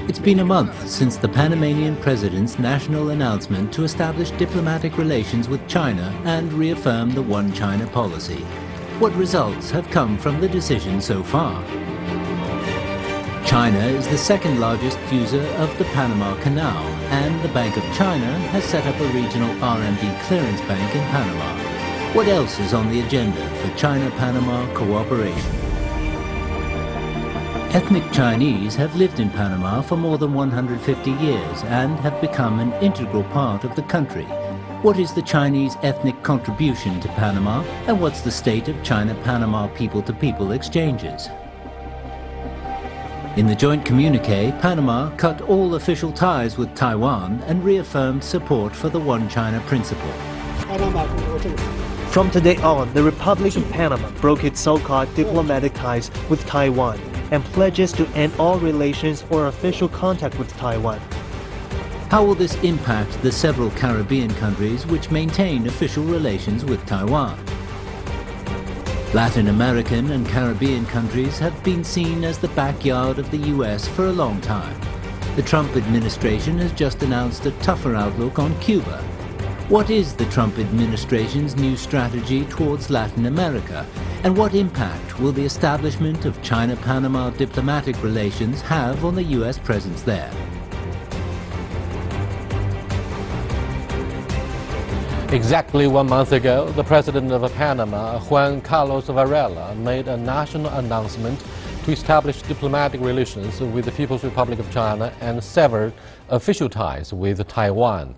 It's been a month since the Panamanian president's national announcement to establish diplomatic relations with China and reaffirm the One China policy. What results have come from the decision so far? China is the second largest user of the Panama Canal, and the Bank of China has set up a regional RMB clearance bank in Panama. What else is on the agenda for China-Panama cooperation? Ethnic Chinese have lived in Panama for more than 150 years and have become an integral part of the country. What is the Chinese ethnic contribution to Panama, and what's the state of China-Panama people-to-people exchanges? In the joint communiqué, Panama cut all official ties with Taiwan and reaffirmed support for the One China principle. From today on, the Republic of Panama broke its so-called diplomatic ties with Taiwan and pledges to end all relations or official contact with Taiwan. How will this impact the several Caribbean countries which maintain official relations with Taiwan? Latin American and Caribbean countries have been seen as the backyard of the US for a long time. The Trump administration has just announced a tougher outlook on Cuba. What is the Trump administration's new strategy towards Latin America, and what impact will the establishment of China-Panama diplomatic relations have on the US presence there? Exactly 1 month ago, the president of Panama, Juan Carlos Varela, made a national announcement to establish diplomatic relations with the People's Republic of China and severed official ties with Taiwan.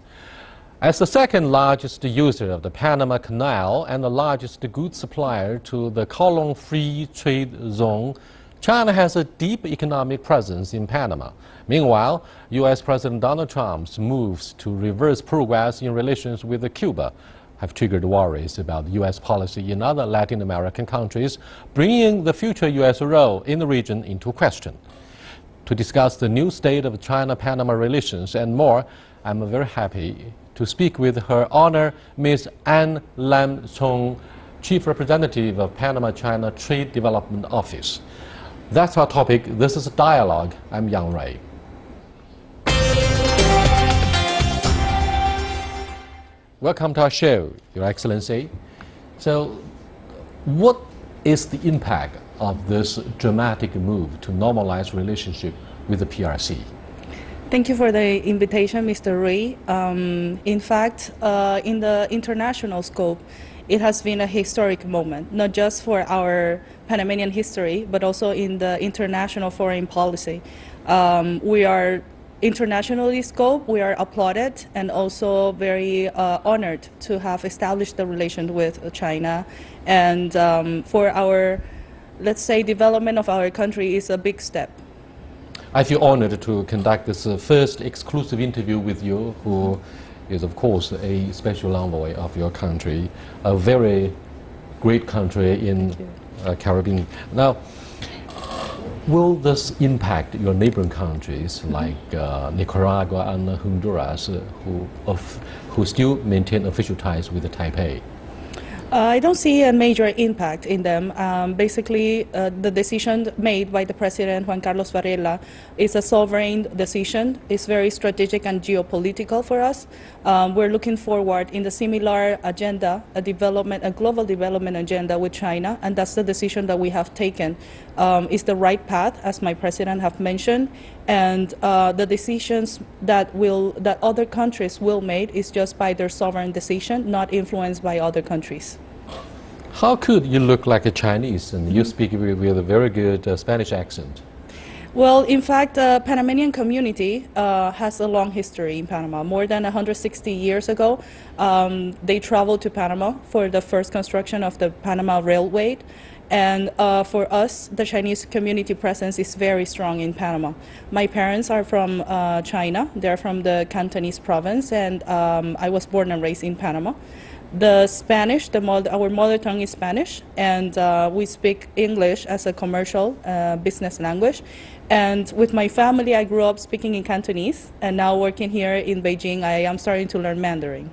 As the second largest user of the Panama Canal and the largest goods supplier to the Colón Free Trade Zone, China has a deep economic presence in Panama. Meanwhile, U.S. President Donald Trump's moves to reverse progress in relations with Cuba have triggered worries about U.S. policy in other Latin American countries, bringing the future U.S. role in the region into question. To discuss the new state of China-Panama relations and more, I'm very happy to speak with Her Honor Ms. Lam Chong, Chief Representative of Panama China Trade Development Office. That's our topic. This is a dialogue. I'm Yang Ray. Welcome to our show, Your Excellency. So, what is the impact of this dramatic move to normalize relationship with the PRC? Thank you for the invitation, Mr. Ray. In fact, in the international scope, it has been a historic moment, not just for our Panamanian history, but also in the international foreign policy. We are internationally scoped, we are applauded, and also very honored to have established the relation with China. And for our, let's say, development of our country is a big step. I feel honored to conduct this first exclusive interview with you, who is, of course, a special envoy of your country, a very great country in Caribbean. Now, will this impact your neighboring countries like Nicaragua and Honduras, who still maintain official ties with Taipei? I don't see a major impact in them. Basically, the decision made by the President Juan Carlos Varela is a sovereign decision. It's very strategic and geopolitical for us. We're looking forward in the similar agenda, a global development agenda with China, and that's the decision that we have taken. It's the right path, as my President have mentioned, and the decisions that other countries will make is just by their sovereign decision, not influenced by other countries. How could you look like a Chinese and you speak with a very good Spanish accent? Well, in fact, the Panamanian community has a long history in Panama. More than 160 years ago, they traveled to Panama for the first construction of the Panama Railway. And for us, the Chinese community presence is very strong in Panama. My parents are from China. They're from the Cantonese province, and I was born and raised in Panama. The Spanish, our mother tongue is Spanish, and we speak English as a commercial business language. And with my family, I grew up speaking in Cantonese, and now working here in Beijing, I am starting to learn Mandarin.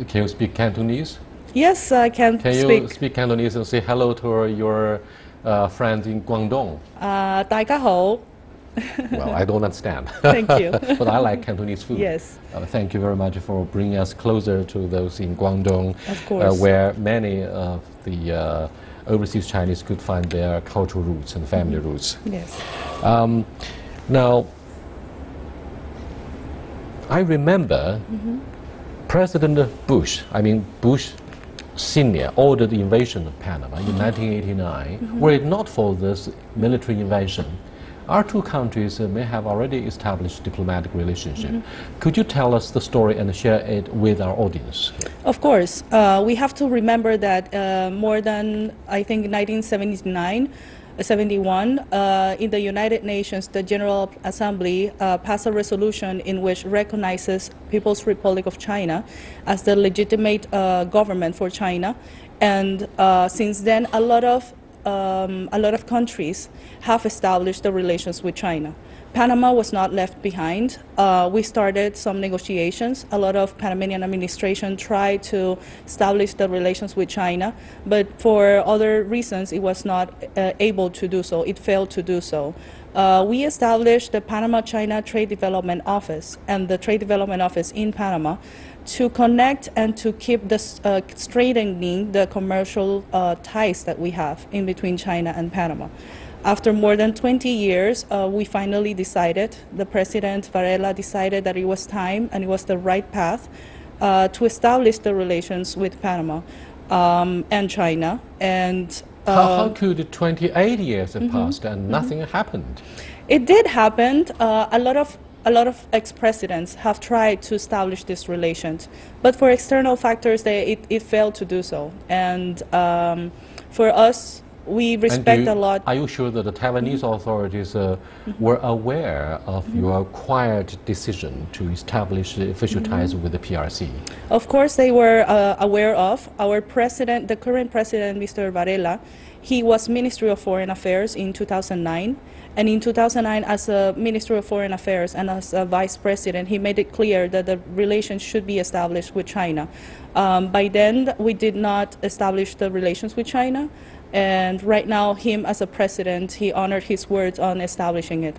Can you speak Cantonese? Yes, I can speak. Can you speak Cantonese and say hello to your friends in Guangdong? 大家好 Well, I don't understand. Thank you. But I like Cantonese food. Yes. Thank you very much for bringing us closer to those in Guangdong, Of course. where many of the overseas Chinese could find their cultural roots and family roots. Yes. Now, I remember President Bush Sr. ordered the invasion of Panama in 1989. Were it not for this military invasion, our two countries may have already established diplomatic relationship. Could you tell us the story and share it with our audience? Of course. We have to remember that more than, I think, 1979, 71, in the United Nations, the General Assembly passed a resolution in which recognizes People's Republic of China as the legitimate government for China. And since then, a lot of countries have established the relations with China. Panama was not left behind. We started some negotiations. A lot of Panamanian administration tried to establish the relations with China, but for other reasons it was not able to do so. It failed to do so. We established the Panama China Trade Development Office and the Trade Development Office in Panama to connect and to keep the strengthening the commercial ties that we have in between China and Panama. After more than 20 years, we finally decided, the President Varela decided that it was time and it was the right path to establish the relations with Panama and China. And how could 28 years have passed and nothing happened? It did happen. A lot of ex-presidents have tried to establish these relations, but for external factors, it failed to do so. And for us, we respect a lot. Are you sure that the Taiwanese authorities were aware of your quiet decision to establish official ties with the PRC? Of course, they were aware of. Our president, the current president, Mr. Varela, he was Ministry of Foreign Affairs in 2009. And in 2009, as a Minister of Foreign Affairs and as a Vice President, he made it clear that the relations should be established with China. By then, we did not establish the relations with China. And right now, him as a president, he honored his words on establishing it,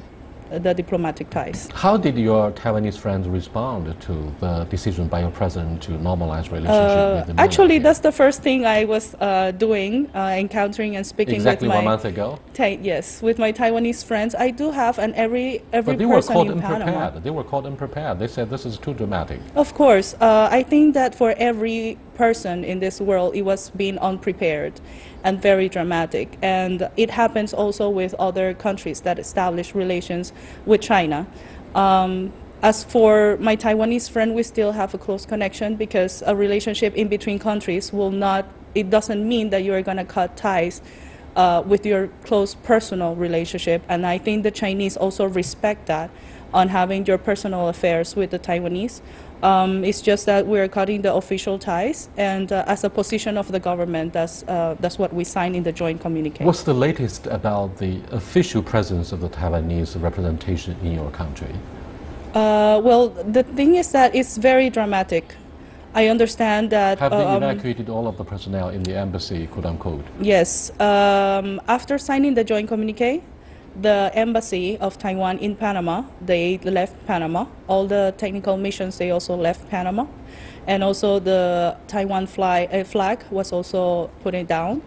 the diplomatic ties. How did your Taiwanese friends respond to the decision by your president to normalize relationship with the Actually, that's the first thing I was doing, encountering and speaking exactly with my... 1 month ago? Yes, with my Taiwanese friends. I do have, and every but they person were caught in Panama. unprepared. They were caught unprepared. They said this is too dramatic. Of course. I think that for every person in this world, it was being unprepared and very dramatic. And it happens also with other countries that establish relations with China. As for my Taiwanese friend, we still have a close connection because a relationship in between countries will not, it doesn't mean that you're going to cut ties with your close personal relationship. And I think the Chinese also respect that on having your personal affairs with the Taiwanese. It's just that we're cutting the official ties, and as a position of the government, that's what we signed in the joint communique. What's the latest about the official presence of the Taiwanese representation in your country? Well, the thing is that it's very dramatic. I understand that... Have they evacuated all of the personnel in the embassy, quote unquote? Yes. After signing the joint communique, the embassy of Taiwan in Panama, they left Panama. All the technical missions, they also left Panama. And also the Taiwan flag was also put down.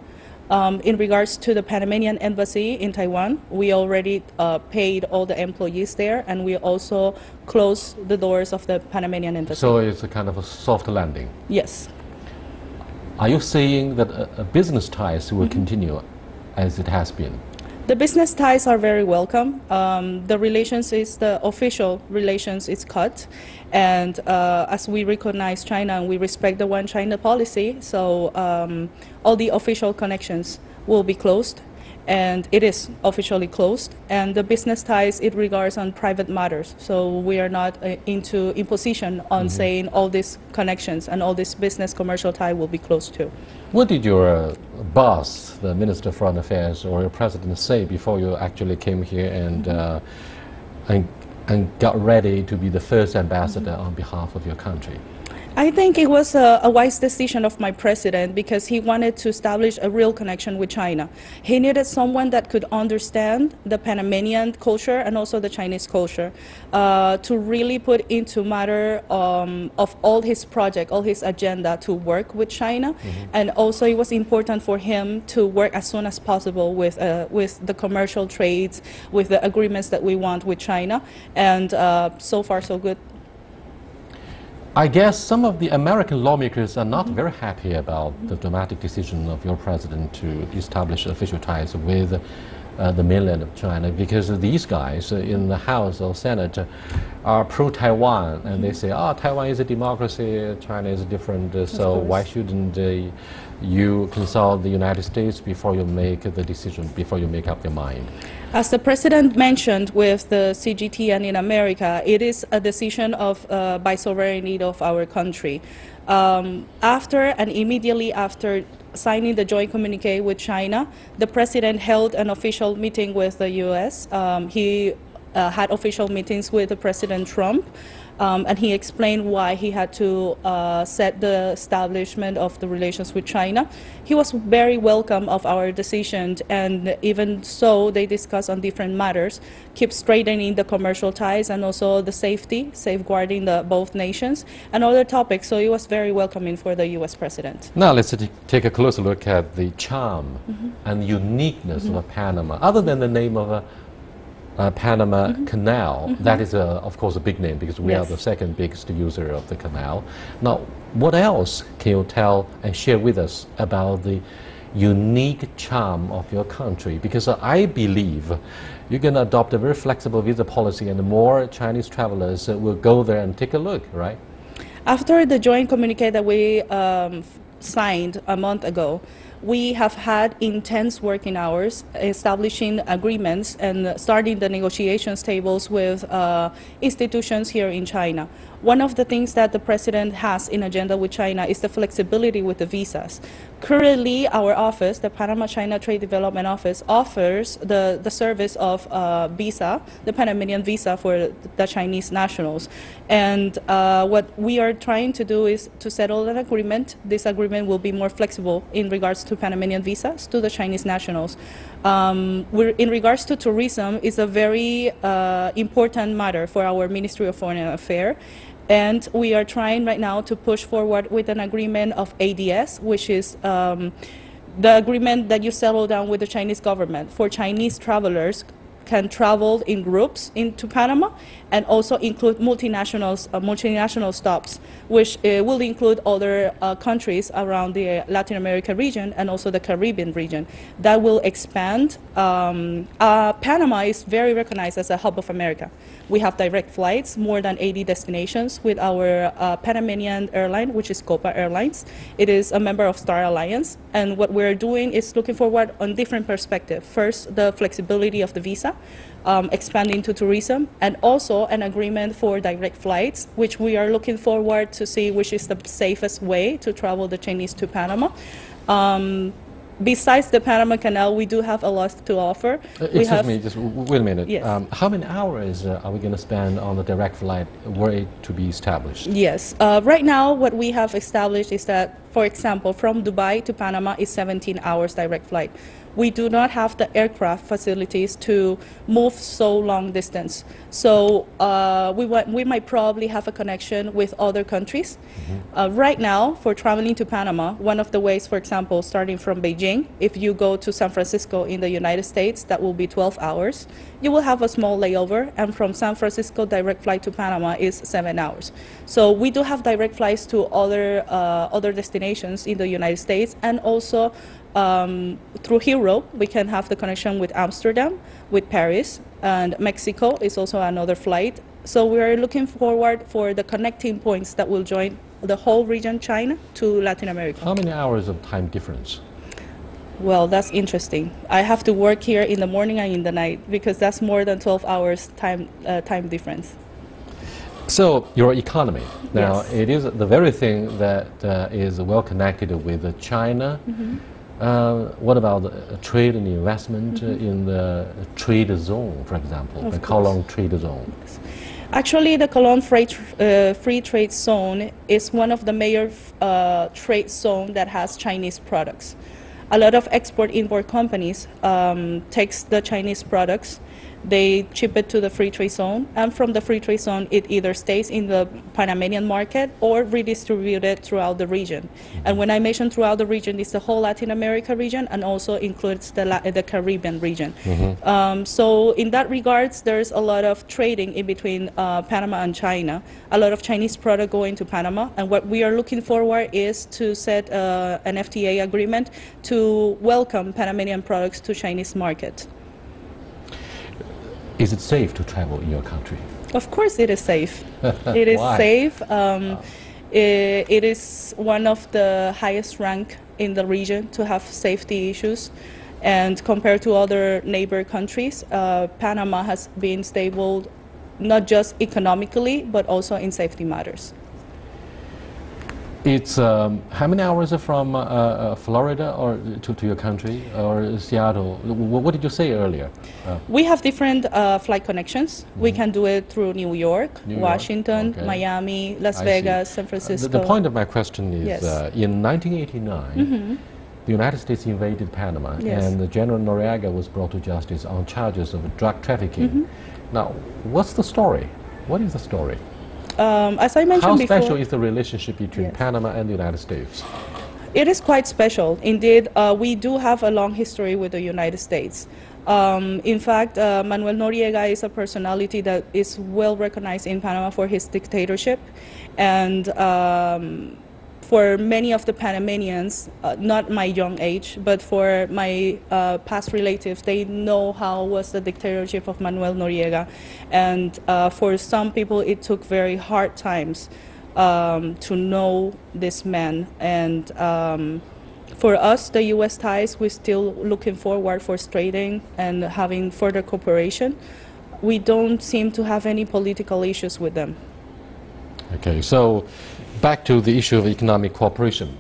In regards to the Panamanian embassy in Taiwan, we already paid all the employees there, and we also closed the doors of the Panamanian embassy. So it's a kind of a soft landing? Yes. Are you saying that business ties will continue as it has been? The business ties are very welcome. The relations is the official relations is cut, and as we recognize China and we respect the One China policy, so all the official connections will be closed, and it is officially closed. And the business ties, it regards on private matters, so we are not in position on saying all these connections and all this business commercial tie will be closed too. What did your boss, the Minister of Foreign Affairs, or your president say before you actually came here and got ready to be the first ambassador on behalf of your country? I think it was a wise decision of my president because he wanted to establish a real connection with China. He needed someone that could understand the Panamanian culture and also the Chinese culture to really put into matter of all his project, all his agenda to work with China. And also it was important for him to work as soon as possible with the commercial trades, with the agreements that we want with China. And so far so good. I guess some of the American lawmakers are not very happy about the dramatic decision of your president to establish official ties with the mainland of China, because these guys in the House or Senate are pro-Taiwan, and they say, oh, Taiwan is a democracy, China is different, so why shouldn't you consult the United States before you make the decision, before you make up your mind? As the president mentioned with the CGTN in America, it is a decision of by sovereignty of our country. After and immediately after signing the joint communique with China, the president held an official meeting with the US. He had official meetings with President Trump. And he explained why he had to set the establishment of the relations with China. He was very welcome of our decision, and even so, they discussed on different matters, keep strengthening the commercial ties and also the safety, safeguarding both nations, and other topics. So it was very welcoming for the U.S. president. Now let's take a closer look at the charm and uniqueness of Panama. Other than the name of Panama Canal, that is of course a big name because we are the second biggest user of the canal. Now, what else can you tell and share with us about the unique charm of your country? Because I believe you're going to adopt a very flexible visa policy, and more Chinese travelers will go there and take a look, right? After the joint communique that we signed a month ago, we have had intense working hours, establishing agreements and starting the negotiations tables with institutions here in China. One of the things that the president has in agenda with China is the flexibility with the visas. Currently, our office, the Panama China Trade Development Office, offers the service of visa, the Panamanian visa for the Chinese nationals. And what we are trying to do is to settle an agreement. This agreement will be more flexible in regards to Panamanian visas to the Chinese nationals. In regards to tourism, it's a very important matter for our Ministry of Foreign Affairs. And we are trying right now to push forward with an agreement of ADS, which is the agreement that you settle down with the Chinese government for Chinese travelers can travel in groups into Panama and also include multinational stops, which will include other countries around the Latin America region and also the Caribbean region. That will expand. Panama is very recognized as a hub of America. We have direct flights, more than 80 destinations with our Panamanian airline, which is Copa Airlines. It is a member of Star Alliance, and what we're doing is looking forward on different perspectives. First, the flexibility of the visa, expanding to tourism, and also an agreement for direct flights, which we are looking forward to see which is the safest way to travel the Chinese to Panama. Besides the Panama Canal, we do have a lot to offer. Excuse me, just wait a minute. Yes. How many hours are we going to spend on the direct flight were it to be established? Yes. Right now, what we have established is that, for example, from Dubai to Panama is 17 hours direct flight. We do not have the aircraft facilities to move so long distance. So we might probably have a connection with other countries. Right now, for traveling to Panama, one of the ways, for example, starting from Beijing, if you go to San Francisco in the United States, that will be 12 hours. You will have a small layover, and from San Francisco, direct flight to Panama is 7 hours. So we do have direct flights to other destinations in the United States, and also through Europe, we can have the connection with Amsterdam, with Paris, and Mexico is also another flight. So we are looking forward for the connecting points that will join the whole region, China, to Latin America. How many hours of time difference? Well, that's interesting. I have to work here in the morning and in the night because that's more than 12 hours time difference. So your economy, now Yes. it is the very thing that is well connected with China. What about trade and investment in the trade zone, for example, the Colón Trade Zone? Actually, the Colón Free Trade Zone is one of the major trade zones that has Chinese products. A lot of export-import companies takes the Chinese products, they ship it to the free trade zone, and from the free trade zone it either stays in the Panamanian market or redistributed throughout the region. And when I mention throughout the region, it's the whole Latin America region and also includes the Caribbean region. So in that regards, there's a lot of trading in between Panama and China, a lot of Chinese product going to Panama, and what we are looking forward is to set an FTA agreement to welcome Panamanian products to Chinese market. Is it safe to travel in your country? Of course it is safe. It is safe. It is one of the highest rank in the region to have safety issues. And compared to other neighbor countries, Panama has been stable not just economically, but also in safety matters. It's how many hours from Florida or to your country or Seattle? What did you say earlier? We have different flight connections. We can do it through New York, Washington, Miami, Las Vegas, San Francisco. The point of my question is, in 1989, the United States invaded Panama, and General Noriega was brought to justice on charges of drug trafficking. Now, what's the story? What is the story? As I mentioned before, how special is the relationship between Panama and the United States? It is quite special. Indeed, we do have a long history with the United States. In fact, Manuel Noriega is a personality that is well recognized in Panama for his dictatorship, and for many of the Panamanians, not my young age, but for my past relatives, they know how was the dictatorship of Manuel Noriega. And for some people, it took very hard times to know this man. And for us, the U.S. ties, we're still looking forward for trading and having further cooperation. We don't seem to have any political issues with them. Okay, so back to the issue of economic cooperation.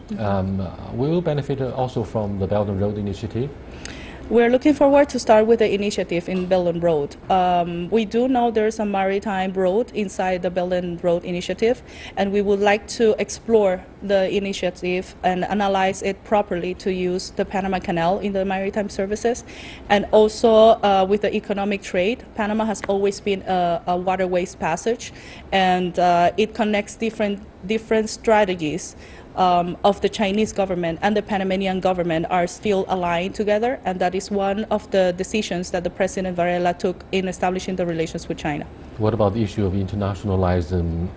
We will benefit also from the Belt and Road Initiative. We're looking forward to start with the initiative in Belt and Road. We do know there's a maritime road inside the Belt and Road Initiative, and we would like to explore the initiative and analyze it properly to use the Panama Canal in the maritime services. And also with the economic trade, Panama has always been a waterways passage, and it connects different strategies of the Chinese government and the Panamanian government are still aligned together, and that is one of the decisions that the President Varela took in establishing the relations with China. What about the issue of internationalizing,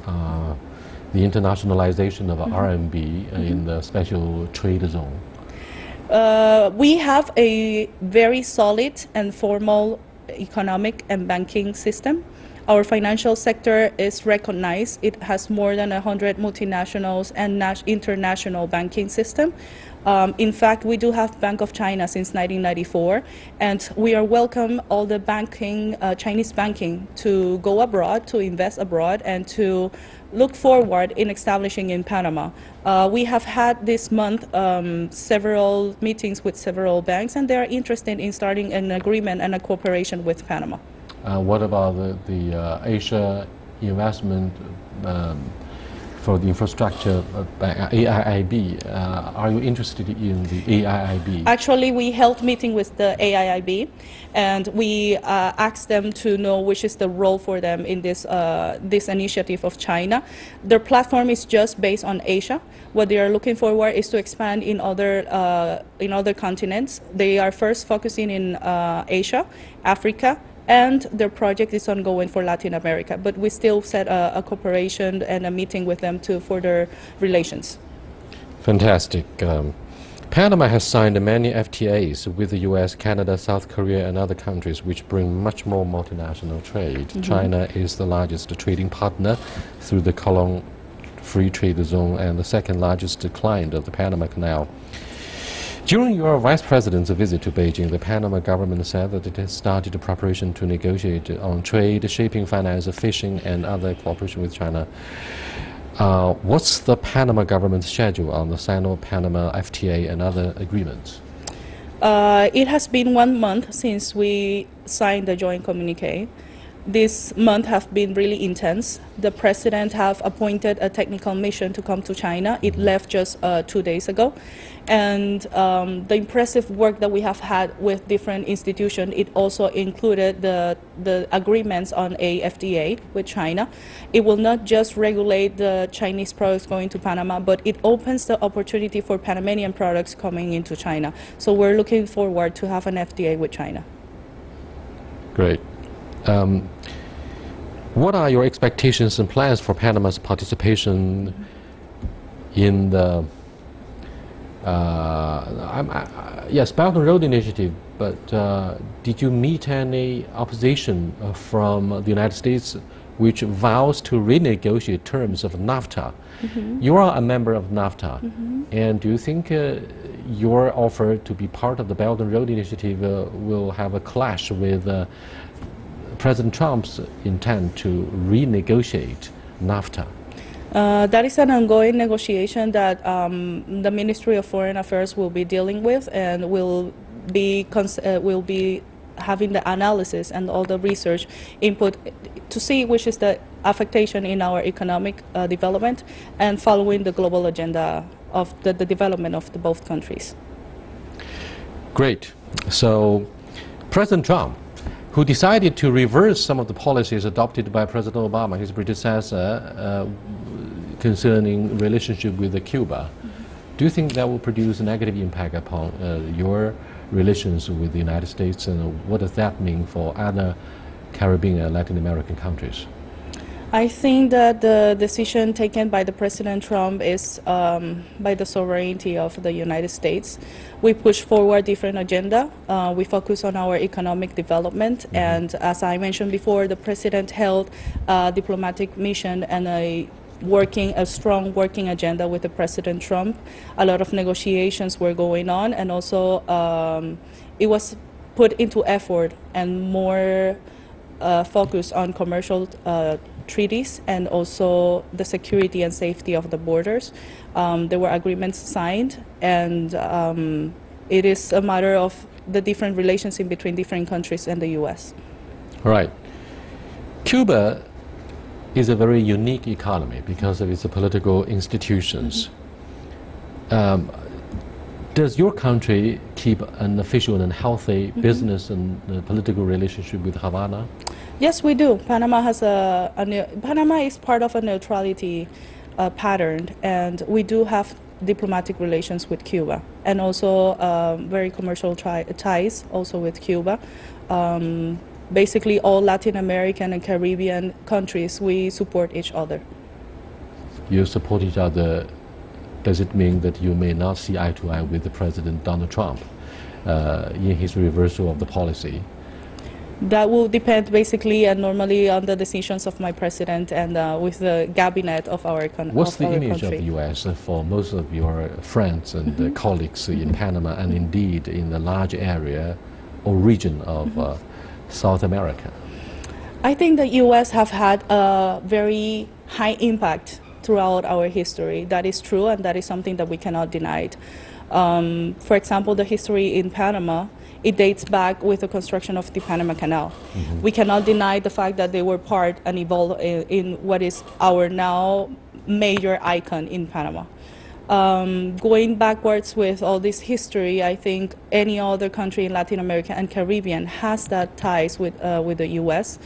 the internationalization of RMB in the special trade zone? We have a very solid and formal economic and banking system. Our financial sector is recognized. It has more than 100 multinationals and international banking system. In fact, we do have Bank of China since 1994, and we are welcome all the banking, Chinese banking, to go abroad, to invest abroad, and to look forward in establishing in Panama. We have had this month several meetings with several banks, and they are interested in starting an agreement and a cooperation with Panama. What about the Asia investment for the infrastructure AIIB? Are you interested in the AIIB? Actually, we held meeting with the AIIB, and we asked them to know which is the role for them in this this initiative of China. Their platform is just based on Asia. What they are looking forward is to expand in other continents. They are first focusing in Asia, Africa, and their project is ongoing for Latin America. But we still set a cooperation and a meeting with them to further relations. Fantastic. Panama has signed many FTAs with the US, Canada, South Korea, and other countries, which bring much more multinational trade. China is the largest trading partner through the Colón Free Trade Zone and the second largest client of the Panama Canal. During your Vice President's visit to Beijing, the Panama government said that it has started a preparation to negotiate on trade, shipping, finance, fishing, and other cooperation with China. What's the Panama government's schedule on the Sino-Panama FTA and other agreements? It has been 1 month since we signed the joint communique. this month have been really intense. The president have appointed a technical mission to come to China. It left just 2 days ago. And the impressive work that we have had with different institutions, it also included the agreements on a FTA with China. It will not just regulate the Chinese products going to Panama, but it opens the opportunity for Panamanian products coming into China. So we're looking forward to have an FTA with China. Great. What are your expectations and plans for Panama's participation in the yes, Belt and Road Initiative, but did you meet any opposition from the United States which vows to renegotiate terms of NAFTA? You are a member of NAFTA, and do you think your offer to be part of the Belt and Road Initiative will have a clash with President Trump's intent to renegotiate NAFTA? That is an ongoing negotiation that the Ministry of Foreign Affairs will be dealing with, and will be having the analysis and all the research input to see which is the affectation in our economic development, and following the global agenda of the development of both countries. Great. So President Trump, who decided to reverse some of the policies adopted by President Obama, his predecessor, concerning relationship with Cuba, do you think that will produce a negative impact upon your relations with the United States, and what does that mean for other Caribbean and Latin American countries? I think that the decision taken by the President Trump is by the sovereignty of the United States. We push forward different agenda. We focus on our economic development, and as I mentioned before, the President held a diplomatic mission and a strong working agenda with the President Trump. A lot of negotiations were going on, and also it was put into effort and more focus on commercial treaties, and also the security and safety of the borders. There were agreements signed, and it is a matter of the different relations in between different countries and the U.S. Right. Cuba is a very unique economy because of its political institutions. Does your country keep an official and healthy business and political relationship with Havana? Yes, we do. Panama has Panama is part of a neutrality pattern, and we do have diplomatic relations with Cuba, and also very commercial ties also with Cuba. Basically, all Latin American and Caribbean countries, we support each other. You support each other. Does it mean that you may not see eye to eye with the President Donald Trump in his reversal of the policy? That will depend basically and normally on the decisions of my president and with the cabinet of our country. What's the image of the U.S. for most of your friends and colleagues in Panama, and indeed in the large area or region of South America? I think the U.S. have had a very high impact throughout our history. That is true, and that is something that we cannot deny. For example, the history in Panama, it dates back with the construction of the Panama Canal. We cannot deny the fact that they were part and involved in what is our now major icon in Panama. Going backwards with all this history, I think any other country in Latin America and Caribbean has that ties with the U.S.,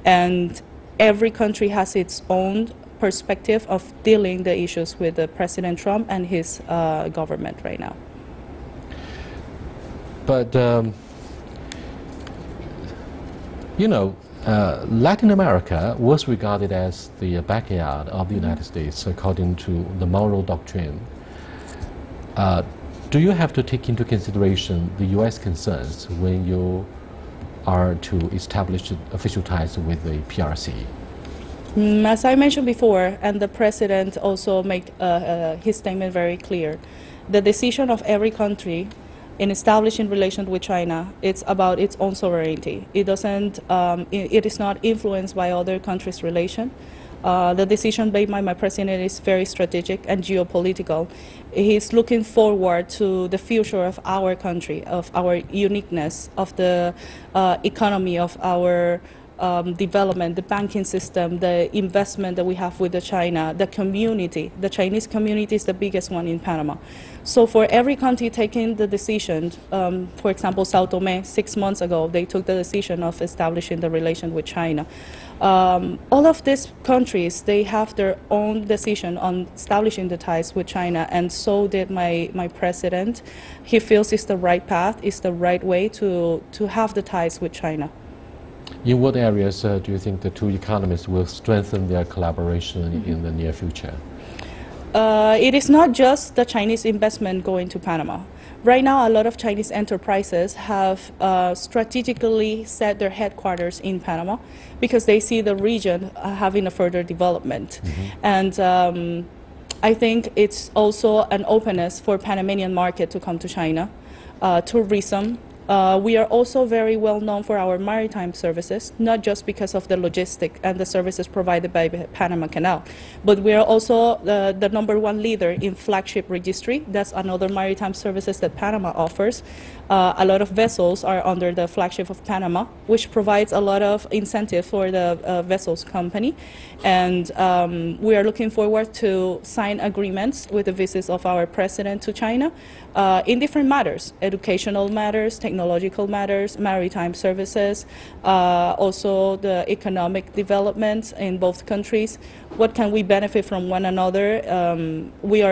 and every country has its own perspective of dealing the issues with President Trump and his government right now. But, you know, Latin America was regarded as the backyard of the United States according to the Monroe Doctrine. Do you have to take into consideration the U.S. concerns when you are to establish official ties with the PRC? As I mentioned before, and the President also made his statement very clear, the decision of every country in establishing relations with China, it's about its own sovereignty. It doesn't, it is not influenced by other countries' relation. The decision made by my president is very strategic and geopolitical. He's looking forward to the future of our country, of our uniqueness, of the economy, of our development, the banking system, the investment that we have with China, the community. The Chinese community is the biggest one in Panama. So for every country taking the decision, for example, Sao Tome, 6 months ago, they took the decision of establishing the relation with China. All of these countries, they have their own decision on establishing the ties with China, and so did my president. He feels it's the right path, it's the right way to have the ties with China. In what areas do you think the two economies will strengthen their collaboration in the near future? It is not just the Chinese investment going to Panama. Right now, a lot of Chinese enterprises have strategically set their headquarters in Panama because they see the region having a further development. And I think it's also an openness for Panamanian market to come to China, tourism. We are also very well known for our maritime services, not just because of the logistic and the services provided by the Panama Canal, but we are also the #1 leader in flagship registry. That's another maritime services that Panama offers. A lot of vessels are under the flagship of Panama, which provides a lot of incentive for the vessels company. And we are looking forward to sign agreements with the visits of our president to China in different matters, educational matters, technological matters, maritime services, also the economic development in both countries. What can we benefit from one another? We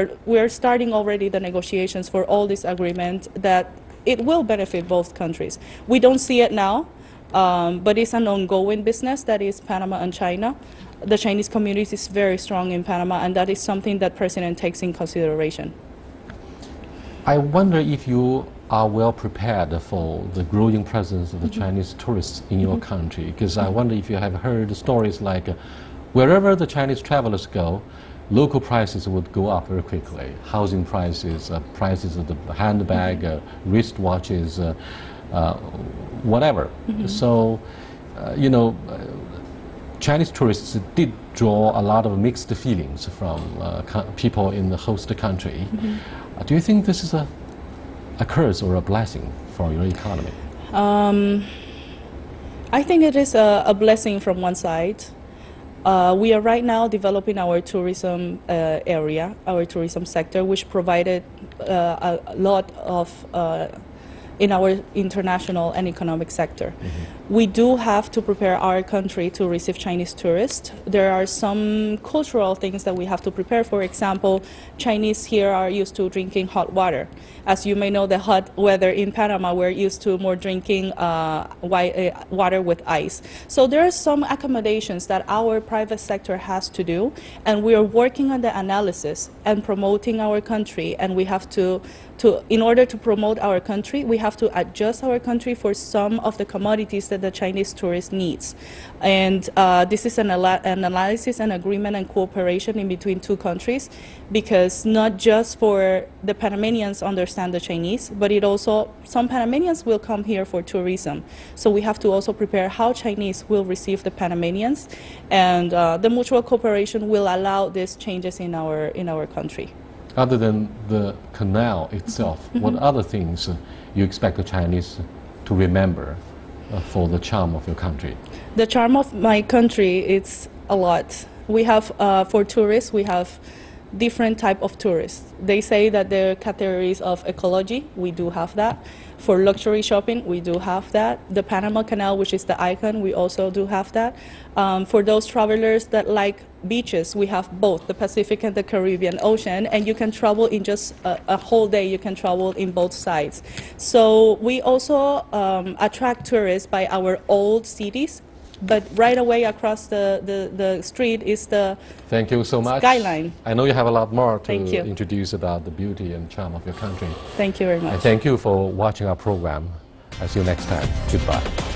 are starting already the negotiations for all these agreements that it will benefit both countries. We don't see it now, but it's an ongoing business that is Panama and China. The Chinese community is very strong in Panama, and that is something that President takes in consideration. I wonder if you are well prepared for the growing presence of the Chinese tourists in your country, because I wonder if you have heard stories like wherever the Chinese travelers go, local prices would go up very quickly. Housing prices, prices of the handbag, wristwatches, whatever. So, you know, Chinese tourists did draw a lot of mixed feelings from people in the host country. Do you think this is a curse or a blessing for your economy? I think it is a blessing from one side. We are right now developing our tourism area, our tourism sector, which provided a lot of in our international and economic sector. We do have to prepare our country to receive Chinese tourists. There are some cultural things that we have to prepare. For example, Chinese here are used to drinking hot water. As you may know, the hot weather in Panama, we're used to more drinking water with ice. So there are some accommodations that our private sector has to do, and we are working on the analysis and promoting our country, and we have to in order to promote our country, we have to adjust our country for some of the commodities that the Chinese tourist needs. And this is an analysis and agreement and cooperation in between two countries, because not just for the Panamanians understand the Chinese, but it also, some Panamanians will come here for tourism. So we have to also prepare how Chinese will receive the Panamanians, and the mutual cooperation will allow these changes in our country. Other than the canal itself, what other things you expect the Chinese to remember for the charm of your country? The charm of my country, it's a lot. We have, for tourists, we have different type of tourists. They say that there are categories of ecology, we do have that. For luxury shopping, we do have that. The Panama Canal, which is the icon, we also do have that. For those travelers that like beaches, we have both the Pacific and the Caribbean Ocean, and you can travel in just a whole day, you can travel in both sides. So we also attract tourists by our old cities, but right away across the street is the Thank you so much. Skyline. I know you have a lot more to Thank you. introduce about the beauty and charm of your country. Thank you very much. And thank you for watching our program. I'll see you next time. Goodbye.